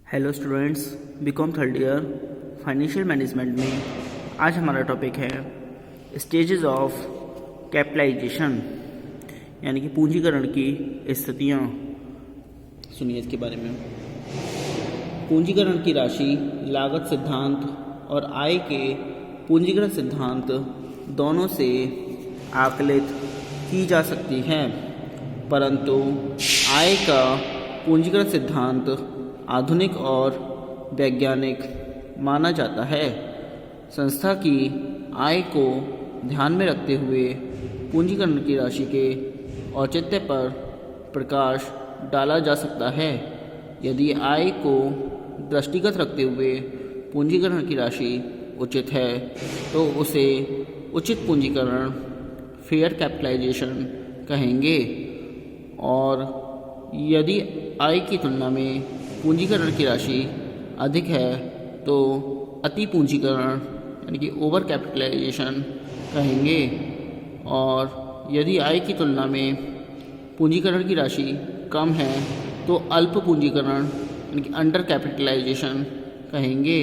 Hello students, BCom third year financial management में आज हमारा टॉपिक है स्टेजेस ऑफ कैपिटलाइजेशन, यानी कि पूंजीकरण की स्थितियाँ। सुनिए इसके बारे में। पूंजीकरण की राशि लागत सिद्धांत और आय के पूंजीकरण सिद्धांत दोनों से आकलित की जा सकती है, परंतु आय का पूंजीकरण सिद्धांत आधुनिक और वैज्ञानिक माना जाता है। संस्था की आय को ध्यान में रखते हुए पूंजीकरण की राशि के औचित्य पर प्रकाश डाला जा सकता है। यदि आय को दृष्टिगत रखते हुए पूंजीकरण की राशि उचित है तो उसे उचित पूंजीकरण फेयर कैपिटलाइजेशन कहेंगे, और यदि आय की तुलना में पूंजीकरण की राशि अधिक है तो अति पूंजीकरण यानी कि ओवर कैपिटलाइजेशन कहेंगे, और यदि आय की तुलना में पूंजीकरण की राशि कम है तो अल्प पूंजीकरण यानी कि अंडर कैपिटलाइजेशन कहेंगे।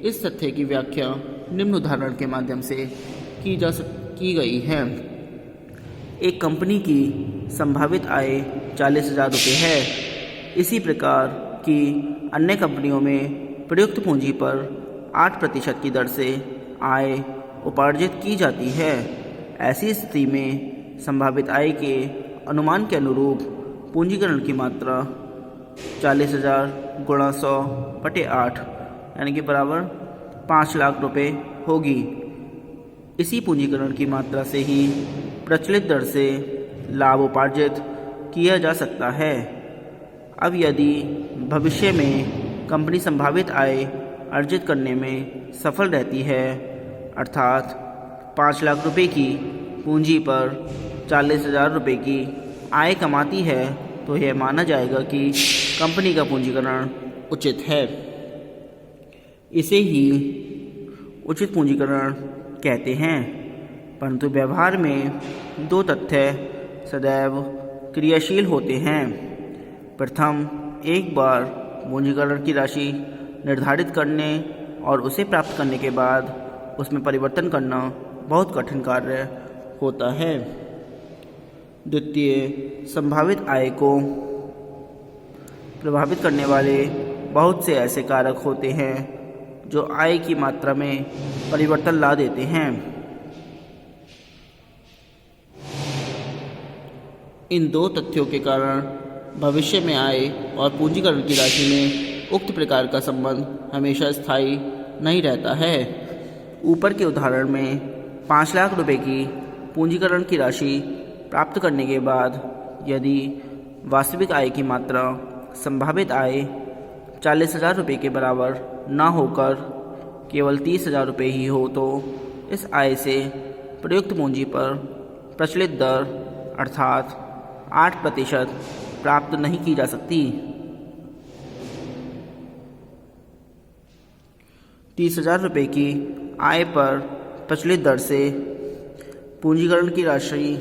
इस तथ्य की व्याख्या निम्न उदाहरण के माध्यम से की गई है। एक कंपनी की संभावित आय 40,000 रुपये है। इसी प्रकार की अन्य कंपनियों में प्रयुक्त पूंजी पर 8% की दर से आय उपार्जित की जाती है। ऐसी स्थिति में संभावित आय के अनुमान के अनुरूप पूंजीकरण की मात्रा 40,000 गुणा 100/8 यानी कि बराबर 5 लाख रुपये होगी। इसी पूंजीकरण की मात्रा से ही प्रचलित दर से लाभ उपार्जित किया जा सकता है। अब यदि भविष्य में कंपनी संभावित आय अर्जित करने में सफल रहती है, अर्थात 5 लाख रुपये की पूंजी पर 40,000 रुपये की आय कमाती है, तो यह माना जाएगा कि कंपनी का पूंजीकरण उचित है। इसे ही उचित पूंजीकरण कहते हैं। परंतु व्यवहार में दो तथ्य सदैव क्रियाशील होते हैं। प्रथम, एक बार पूंजीकरण की राशि निर्धारित करने और उसे प्राप्त करने के बाद उसमें परिवर्तन करना बहुत कठिन कार्य होता है। द्वितीय, संभावित आय को प्रभावित करने वाले बहुत से ऐसे कारक होते हैं जो आय की मात्रा में परिवर्तन ला देते हैं। इन दो तथ्यों के कारण भविष्य में आय और पूंजीकरण की राशि में उक्त प्रकार का संबंध हमेशा स्थायी नहीं रहता है। ऊपर के उदाहरण में 5 लाख रुपए की पूंजीकरण की राशि प्राप्त करने के बाद यदि वास्तविक आय की मात्रा संभावित आय 40,000 रुपये के बराबर न होकर केवल 30,000 रुपये ही हो, तो इस आय से प्रयुक्त पूंजी पर प्रचलित दर अर्थात 8% प्राप्त नहीं की जा सकती। 30,000 रुपये की आय पर प्रचलित दर से पूंजीकरण की राशि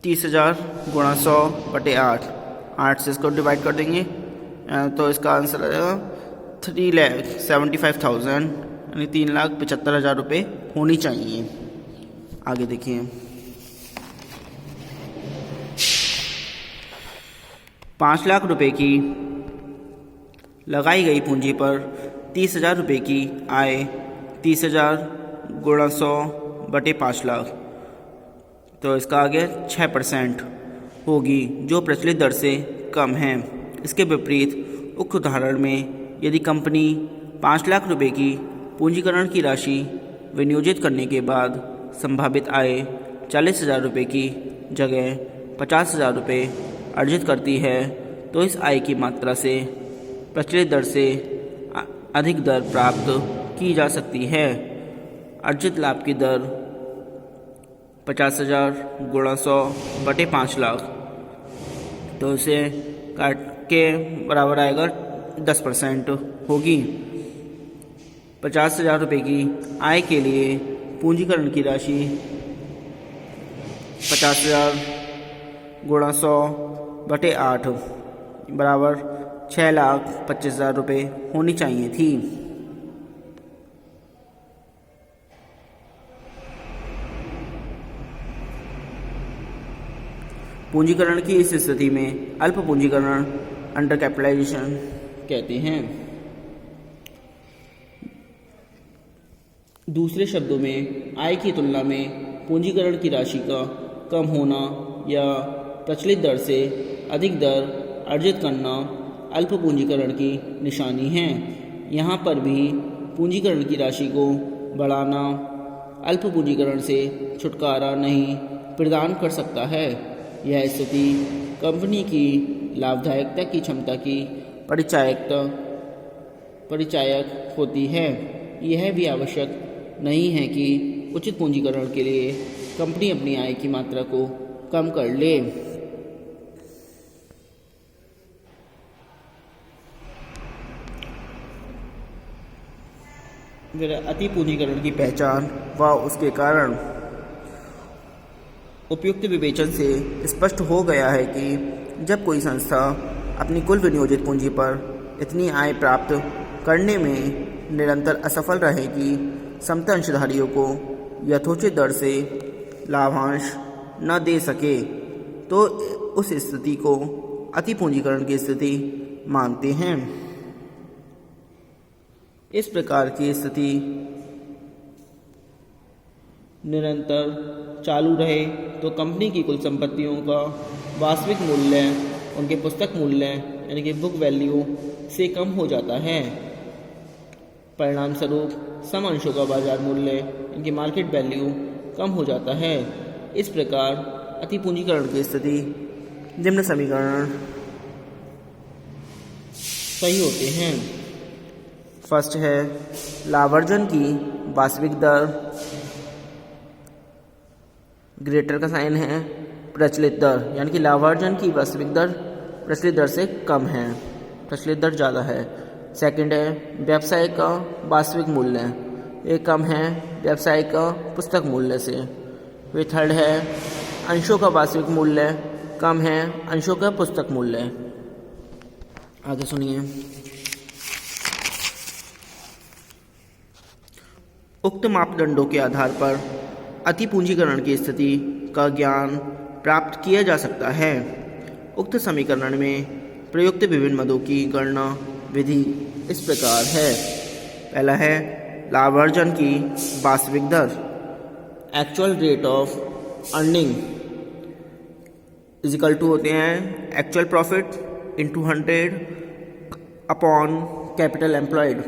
30,000 गुणा 100/8, 8 से इसको डिवाइड कर देंगे तो इसका आंसर आएगा 3,75,000 यानी 3,75,000 रुपये होनी चाहिए। आगे देखिए। 5 लाख रुपए की लगाई गई पूंजी पर 30,000 रुपये की आय 30,000 गुणा 100/5 लाख, तो इसका आगे 6% होगी, जो प्रचलित दर से कम है। इसके विपरीत उक्त उदाहरण में यदि कंपनी 5 लाख रुपये की पूंजीकरण की राशि विनियोजित करने के बाद संभावित आय 40,000 रुपये की जगह 50,000 रुपये अर्जित करती है, तो इस आय की मात्रा से प्रचलित दर से अधिक दर प्राप्त की जा सकती है। अर्जित लाभ की दर 50,000 गुणा 100/5 लाख, तो इसे काट के बराबर आएगा 10% होगी। 50,000 रुपये की आय के लिए पूंजीकरण की राशि 50,000 गुणा 100/8 बराबर 6,25,000 रुपये होनी चाहिए थी। पूंजीकरण की इस स्थिति में अल्प पूंजीकरण अंडर कैपिटलाइजेशन कहते हैं। दूसरे शब्दों में आय की तुलना में पूंजीकरण की राशि का कम होना या प्रचलित दर से अधिक दर अर्जित करना अल्प पूंजीकरण की निशानी है। यहाँ पर भी पूंजीकरण की राशि को बढ़ाना अल्प पूंजीकरण से छुटकारा नहीं प्रदान कर सकता है। यह स्थिति कंपनी की लाभदायकता की क्षमता की परिचायक होती है। यह भी आवश्यक नहीं है कि उचित पूंजीकरण के लिए कंपनी अपनी आय की मात्रा को कम कर ले। फिर अति पूंजीकरण की पहचान व उसके कारण उपयुक्त विवेचन से स्पष्ट हो गया है कि जब कोई संस्था अपनी कुल विनियोजित पूंजी पर इतनी आय प्राप्त करने में निरंतर असफल रहे कि समता अंशधारियों को यथोचित दर से लाभांश न दे सके, तो उस स्थिति को अति पूंजीकरण की स्थिति मानते हैं। इस प्रकार की स्थिति निरंतर चालू रहे तो कंपनी की कुल संपत्तियों का वास्तविक मूल्य उनके पुस्तक मूल्य यानी कि बुक वैल्यू से कम हो जाता है। परिणाम स्वरूप सम अंशों का बाजार मूल्य यानी कि मार्केट वैल्यू कम हो जाता है। इस प्रकार अति पूंजीकरण की स्थिति निम्न समीकरण सही होते हैं। फर्स्ट है लाभार्जन की वास्तविक दर, ग्रेटर का साइन है प्रचलित दर, यानी कि लाभार्जन की वास्तविक दर प्रचलित दर से कम है, प्रचलित दर ज़्यादा है। सेकंड है व्यवसाय का वास्तविक मूल्य, ये कम है व्यवसाय का पुस्तक मूल्य से। फिर थर्ड है अंशों का वास्तविक मूल्य कम है अंशों का पुस्तक मूल्य। आगे सुनिए। उक्त मापदंडों के आधार पर अति पूंजीकरण की स्थिति का ज्ञान प्राप्त किया जा सकता है। उक्त समीकरण में प्रयुक्त विभिन्न मदों की गणना विधि इस प्रकार है। पहला है लाभार्जन की वास्तविक दर, actual rate of earning is equal to होते हैं actual profit into 100 upon capital employed.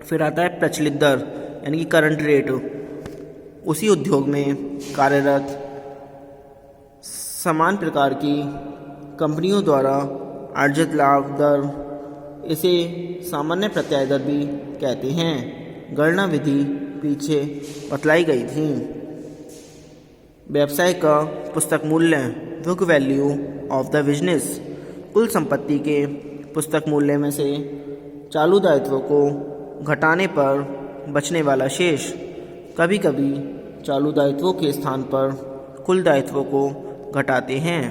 फिर आता है प्रचलित दर यानी कि करंट रेट, उसी उद्योग में कार्यरत समान प्रकार की कंपनियों द्वारा अर्जित लाभ दर, इसे सामान्य प्रत्याय दर भी कहते हैं। गणना विधि पीछे बतलाई गई थी। व्यवसाय का पुस्तक मूल्य, book value of the business, कुल संपत्ति के पुस्तक मूल्य में से चालू दायित्वों को घटाने पर बचने वाला शेष। कभी कभी चालू दायित्वों के स्थान पर कुल दायित्वों को घटाते हैं।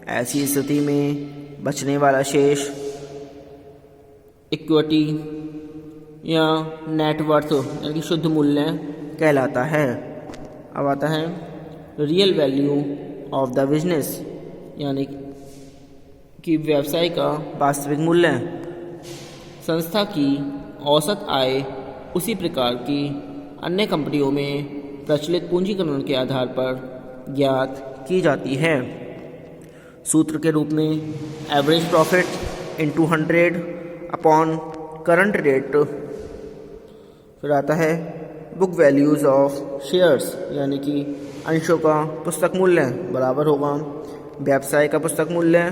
ऐसी स्थिति में बचने वाला शेष इक्विटी या नेटवर्थ यानी कि शुद्ध मूल्य कहलाता है। अब आता है real value of the business यानी कि व्यवसाय का वास्तविक मूल्य। संस्था की औसत आय उसी प्रकार की अन्य कंपनियों में प्रचलित पूंजीकरण के आधार पर ज्ञात की जाती है। सूत्र के रूप में average profit into 100 upon current rate. फिर आता है बुक वैल्यूज़ ऑफ शेयर्स यानी कि अंशों का पुस्तक मूल्य बराबर होगा व्यवसाय का पुस्तक मूल्य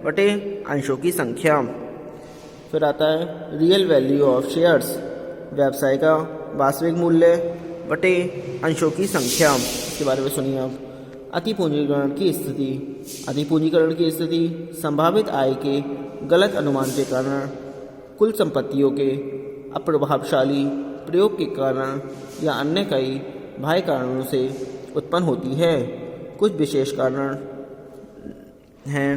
बटे अंशों की संख्या। फिर आता है रियल वैल्यू ऑफ शेयर्स, व्यवसाय का वास्तविक मूल्य बटे अंशों की संख्या। इसके बारे में सुनिए आप। अति पूंजीकरण की स्थिति। अति पूंजीकरण की स्थिति संभावित आय के गलत अनुमान के कारण, कुल संपत्तियों के अप्रभावशाली प्रयोग के कारण या अन्य कई बाह्य कारणों से उत्पन्न होती है। कुछ विशेष कारण हैं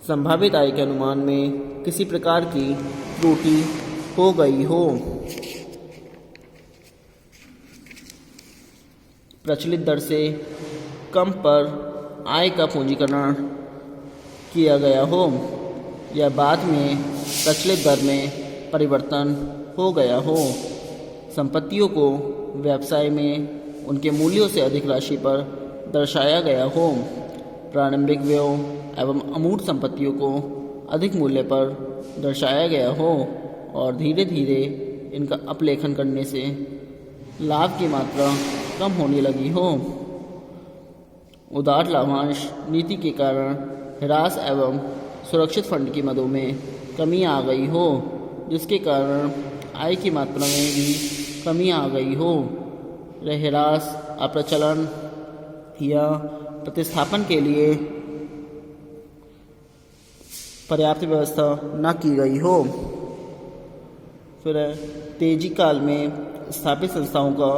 संभावित आय के अनुमान में किसी प्रकार की त्रुटि हो गई हो, प्रचलित दर से कम पर आय का पूंजीकरण किया गया हो या बाद में प्रचलित दर में परिवर्तन हो गया हो, संपत्तियों को व्यवसाय में उनके मूल्यों से अधिक राशि पर दर्शाया गया हो, प्रारंभिक व्ययों एवं अमूर्त संपत्तियों को अधिक मूल्य पर दर्शाया गया हो और धीरे धीरे इनका अपलेखन करने से लाभ की मात्रा कम होने लगी हो, उदार लाभांश नीति के कारण ह्रास एवं सुरक्षित फंड की मदों में कमी आ गई हो, जिसके कारण आय की मात्रा में भी कमी आ गई हो, ह्रास अप्रचलन या प्रतिस्थापन के लिए पर्याप्त व्यवस्था न की गई हो। फिर तेजी काल में स्थापित संस्थाओं का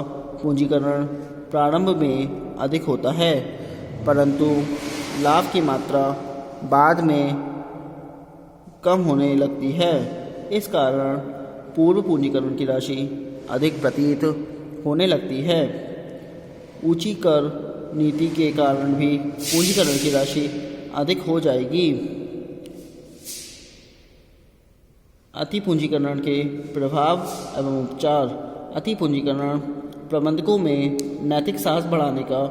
पूंजीकरण प्रारंभ में अधिक होता है, परंतु लाभ की मात्रा बाद में कम होने लगती है। इस कारण पूर्व पूंजीकरण की राशि अधिक प्रतीत होने लगती है। ऊंची कर नीति के कारण भी पूंजीकरण की राशि अधिक हो जाएगी। अति पूंजीकरण के प्रभाव एवं उपचार। अति पूंजीकरण प्रबंधकों में नैतिक साहस बढ़ाने का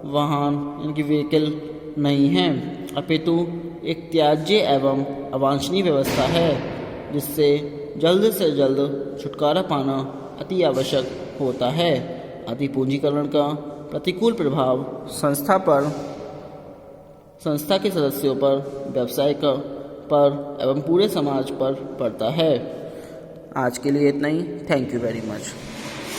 वाहन इनकी व्हीकल नहीं है, अपितु एक त्याज्य एवं अवांछनीय व्यवस्था है, जिससे जल्द से जल्द छुटकारा पाना अति आवश्यक होता है। अति पूंजीकरण का प्रतिकूल प्रभाव संस्था के सदस्यों पर, व्यवसाय पर एवं पूरे समाज पर पड़ता है। आज के लिए इतना ही। Thank you very much.